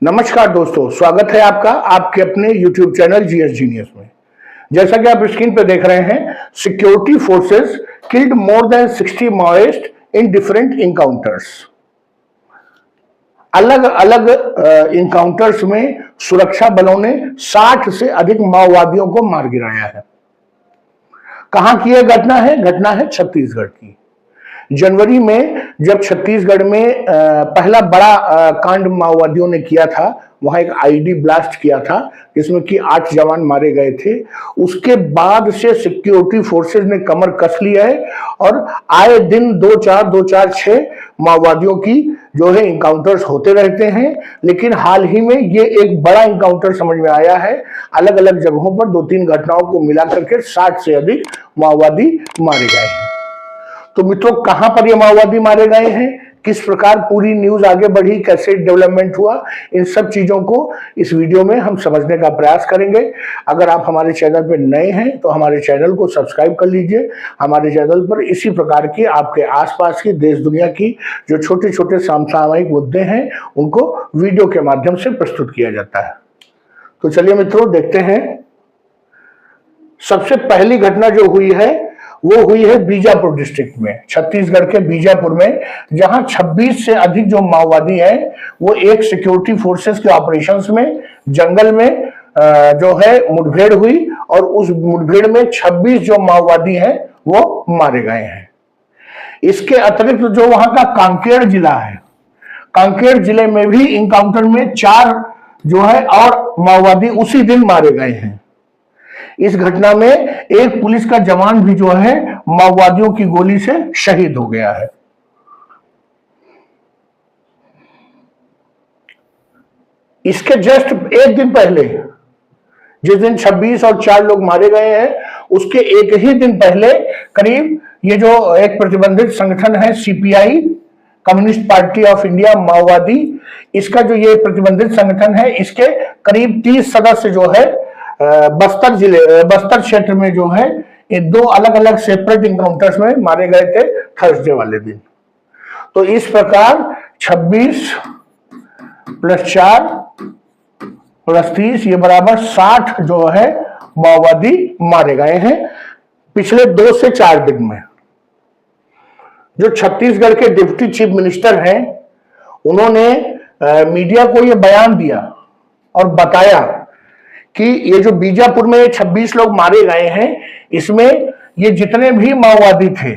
नमस्कार दोस्तों, स्वागत है आपका आपके अपने YouTube चैनल जीएस जीनियस में। जैसा कि आप स्क्रीन पर देख रहे हैं, security forces killed more than 60 Maoist in different encounters. अलग अलग इनकाउंटर्स में सुरक्षा बलों ने 60 से अधिक माओवादियों को मार गिराया है। कहां की यह घटना है? घटना है छत्तीसगढ़ की। जनवरी में जब छत्तीसगढ़ में पहला बड़ा कांड माओवादियों ने किया था, वहां एक आईडी ब्लास्ट किया था जिसमें कि 8 जवान मारे गए थे। उसके बाद से सिक्योरिटी फोर्सेस ने कमर कस लिया है और आए दिन 2-4-6 माओवादियों की जो है इनकाउंटर्स होते रहते हैं। लेकिन हाल ही में ये एक बड़ा इनकाउंटर समझ में आया है। अलग अलग जगहों पर 2-3 घटनाओं को मिलाकर के 60 से अधिक माओवादी मारे गए हैं। तो मित्रों, कहां पर ये माओवादी मारे गए हैं, किस प्रकार पूरी न्यूज आगे बढ़ी, कैसे डेवलपमेंट हुआ, इन सब चीजों को इस वीडियो में हम समझने का प्रयास करेंगे। अगर आप हमारे चैनल पर नए हैं तो हमारे चैनल को सब्सक्राइब कर लीजिए। हमारे चैनल पर इसी प्रकार की आपके आसपास की देश दुनिया की जो छोटे छोटे समसामयिक मुद्दे हैं उनको वीडियो के माध्यम से प्रस्तुत किया जाता है। तो चलिए मित्रों, देखते हैं। सबसे पहली घटना जो हुई है वो हुई है बीजापुर डिस्ट्रिक्ट में, छत्तीसगढ़ के बीजापुर में, जहां 26 से अधिक जो माओवादी हैं वो एक सिक्योरिटी फोर्सेस के ऑपरेशंस में जंगल में जो है मुठभेड़ हुई और उस मुठभेड़ में 26 जो माओवादी हैं वो मारे गए हैं। इसके अतिरिक्त जो वहां का कांकेर जिला है, कांकेर जिले में भी इनकाउंटर में 4 जो है और माओवादी उसी दिन मारे गए हैं। इस घटना में एक पुलिस का जवान भी जो है माओवादियों की गोली से शहीद हो गया है। इसके जस्ट एक दिन पहले, जिस दिन 26 और 4 लोग मारे गए हैं, उसके एक ही दिन पहले करीब ये जो एक प्रतिबंधित संगठन है CPI, communist party of India माओवादी, इसका जो ये प्रतिबंधित संगठन है, इसके करीब 30 सदस्य जो है बस्तर क्षेत्र में जो है ये 2 अलग अलग सेपरेट इनकाउंटर्स में मारे गए थे थर्सडे वाले दिन। तो इस प्रकार 26 + 4 + 30 ये बराबर 60 जो है माओवादी मारे गए हैं पिछले 2 से 4 दिन में। जो छत्तीसगढ़ के डिप्टी चीफ मिनिस्टर हैं, उन्होंने मीडिया को ये बयान दिया और बताया कि ये जो बीजापुर में 26 लोग मारे गए हैं, इसमें ये जितने भी माओवादी थे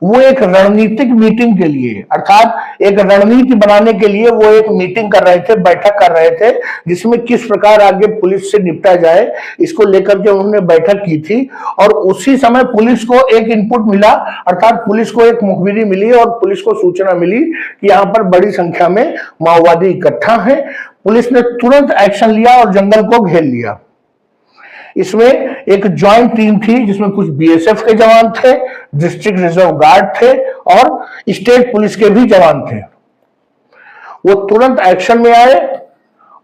वो एक रणनीतिक मीटिंग के लिए, अर्थात एक रणनीति बनाने के लिए वो एक मीटिंग कर रहे थे, बैठक कर रहे थे, जिसमें किस प्रकार आगे पुलिस से निपटा जाए इसको लेकर के उन्होंने बैठक की थी। और उसी समय पुलिस को एक इनपुट मिला, अर्थात पुलिस को एक मुखबिरी मिली और पुलिस को सूचना मिली कि यहाँ पर बड़ी संख्या में माओवादी इकट्ठा हैं। पुलिस ने तुरंत एक्शन लिया और जंगल को घेर लिया। इसमें एक ज्वाइंट टीम थी जिसमें कुछ बीएसएफ के जवान थे, डिस्ट्रिक्ट रिजर्व गार्ड थे और स्टेट पुलिस के भी जवान थे। वो तुरंत एक्शन में आए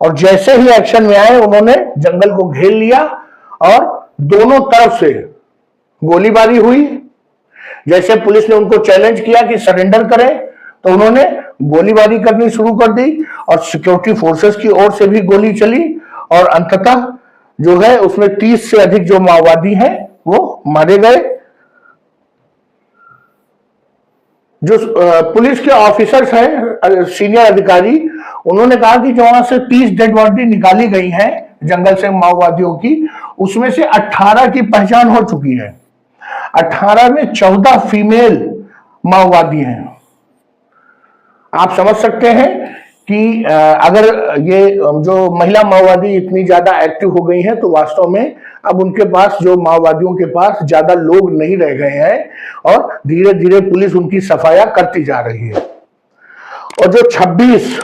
और जैसे ही एक्शन में आए उन्होंने जंगल को घेर लिया और दोनों तरफ से गोलीबारी हुई। जैसे पुलिस ने उनको चैलेंज किया कि सरेंडर करें, तो उन्होंने गोलीबारी करनी शुरू कर दी और सिक्योरिटी फोर्सेस की ओर से भी गोली चली और अंततः जो है उसमें 30 से अधिक जो माओवादी हैं वो मारे गए। जो पुलिस के ऑफिसर्स हैं, सीनियर अधिकारी, उन्होंने कहा कि जो वहां से 30 डेड बॉडी निकाली गई हैं जंगल से माओवादियों की, उसमें से 18 की पहचान हो चुकी है। 18 में 14 फीमेल माओवादी हैं। आप समझ सकते हैं कि अगर ये जो महिला माओवादी इतनी ज्यादा एक्टिव हो गई हैं तो वास्तव में अब उनके पास, जो माओवादियों के पास ज्यादा लोग नहीं रह गए हैं और धीरे धीरे पुलिस उनकी सफाया करती जा रही है। और जो 26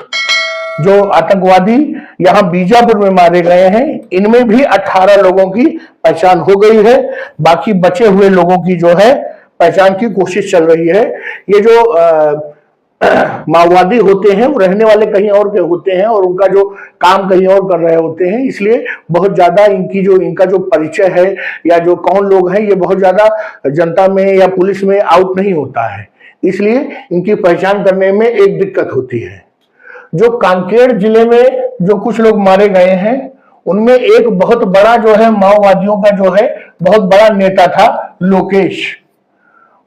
जो आतंकवादी यहाँ बीजापुर में मारे गए हैं, इनमें भी 18 लोगों की पहचान हो गई है। बाकी बचे हुए लोगों की जो है पहचान की कोशिश चल रही है। ये जो माओवादी होते हैं वो रहने वाले कहीं और के होते हैं और उनका जो काम कहीं और कर रहे होते हैं, इसलिए बहुत ज्यादा इनका जो परिचय है या जो कौन लोग हैं, ये बहुत ज्यादा जनता में या पुलिस में आउट नहीं होता है, इसलिए इनकी पहचान करने में एक दिक्कत होती है। जो कांकेर जिले में जो कुछ लोग मारे गए हैं उनमें एक बहुत बड़ा जो है माओवादियों का जो है बहुत बड़ा नेता था लोकेश,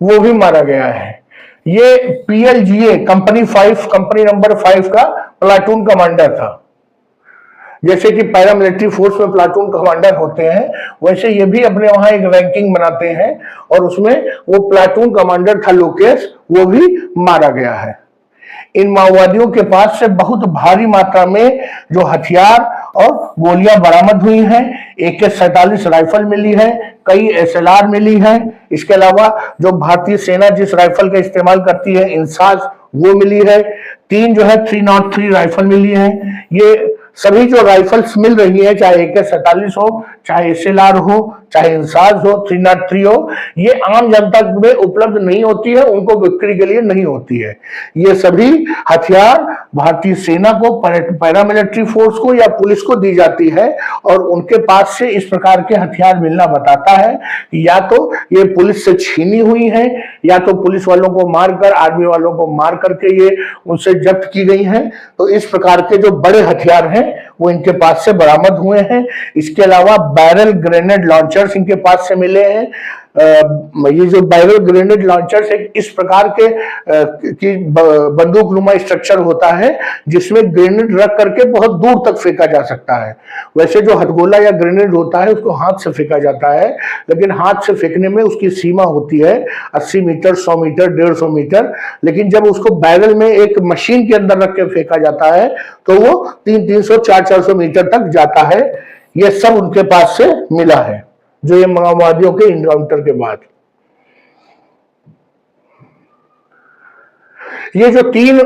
वो भी मारा गया है। ये PLGA कंपनी नंबर 5 का प्लाटून कमांडर था। जैसे कि पैरामिलिट्री फोर्स में प्लाटून कमांडर होते हैं, वैसे ये भी अपने वहां एक रैंकिंग बनाते हैं और उसमें वो प्लाटून कमांडर था लोकेश, वो भी मारा गया है। इन माओवादियों के पास से बहुत भारी मात्रा में जो हथियार और गोलियां बरामद हुई हैं, AK-47 राइफल मिली है, कई SLR मिली है। इसके अलावा जो भारतीय सेना जिस राइफल का इस्तेमाल करती है इंसास, वो मिली है। 3 जो है 303 राइफल मिली है। ये सभी जो राइफल्स मिल रही है, चाहे AK-47 हो, चाहे SLR हो, चाहे इंसास हो, 303 हो, ये आम जनता में उपलब्ध नहीं होती है, उनको बिक्री के लिए नहीं होती है। ये सभी हथियार भारतीय सेना को, पैरामिलिट्री फोर्स को या पुलिस को दी जाती है और उनके पास से इस प्रकार के हथियार मिलना बताता है कि या तो ये पुलिस से छीनी हुई है या तो पुलिस वालों को मारकर, आर्मी वालों को मार करके ये उनसे जब्त की गई है। तो इस प्रकार के जो बड़े हथियार हैं वो इनके पास से बरामद हुए हैं। इसके अलावा बैरल ग्रेनेड लॉन्चर्स इनके पास से मिले हैं। ये जो बैरल ग्रेनेड लॉन्चर्स एक इस प्रकार के की बंदूकनुमा स्ट्रक्चर होता है जिसमें ग्रेनेड रख करके बहुत दूर तक फेंका जा सकता है। वैसे जो हथगोला या ग्रेनेड होता है उसको हाथ से फेंका जाता है, लेकिन हाथ से फेंकने में उसकी सीमा होती है 80 मीटर, 100 मीटर, 150 मीटर। लेकिन जब उसको बैरल में एक मशीन के अंदर रख के फेंका जाता है तो वो 300, 400 मीटर तक जाता है। ये सब उनके पास से मिला है जो ये माओवादियों के इनकाउंटर के बाद। ये जो 3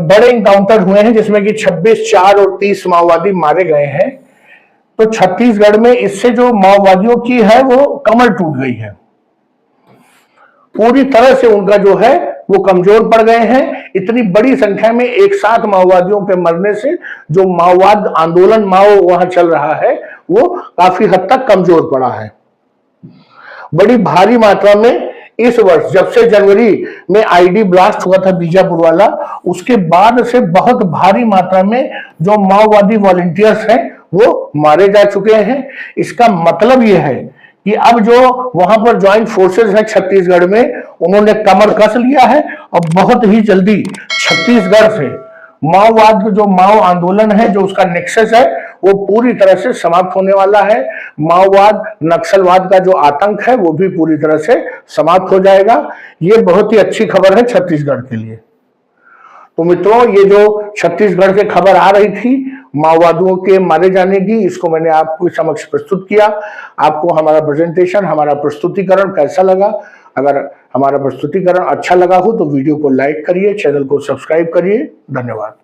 बड़े इनकाउंटर हुए हैं जिसमें कि 26, 4 और 30 माओवादी मारे गए हैं, तो छत्तीसगढ़ में इससे जो माओवादियों की है वो कमर टूट गई है। पूरी तरह से उनका जो है वो कमजोर पड़ गए हैं। इतनी बड़ी संख्या में एक साथ माओवादियों के मरने से जो माओवाद आंदोलन वहां चल रहा है वो काफी हद तक कमजोर पड़ा है। बड़ी भारी मात्रा में इस वर्ष जब से जनवरी में ID ब्लास्ट हुआ था बीजापुर वाला, उसके बाद से बहुत भारी मात्रा में जो माओवादी वॉलंटियर्स हैं वो मारे जा चुके हैं। इसका मतलब यह है कि अब जो वहां पर ज्वाइंट फोर्सेस है छत्तीसगढ़ में, उन्होंने कमर कस लिया है और बहुत ही जल्दी छत्तीसगढ़ से माओवाद जो माओ आंदोलन है, जो उसका नेक्सस है, वो पूरी तरह से समाप्त होने वाला है। माओवाद, नक्सलवाद का जो आतंक है वो भी पूरी तरह से समाप्त हो जाएगा। ये बहुत ही अच्छी खबर है छत्तीसगढ़ के लिए। तो मित्रों, ये जो छत्तीसगढ़ से खबर आ रही थी माओवादियों के मारे जाने की, इसको मैंने आपको समक्ष प्रस्तुत किया। आपको हमारा प्रेजेंटेशन, हमारा प्रस्तुतिकरण कैसा लगा? अगर हमारा प्रस्तुतिकरण अच्छा लगा हो तो वीडियो को लाइक करिए, चैनल को सब्सक्राइब करिए। धन्यवाद।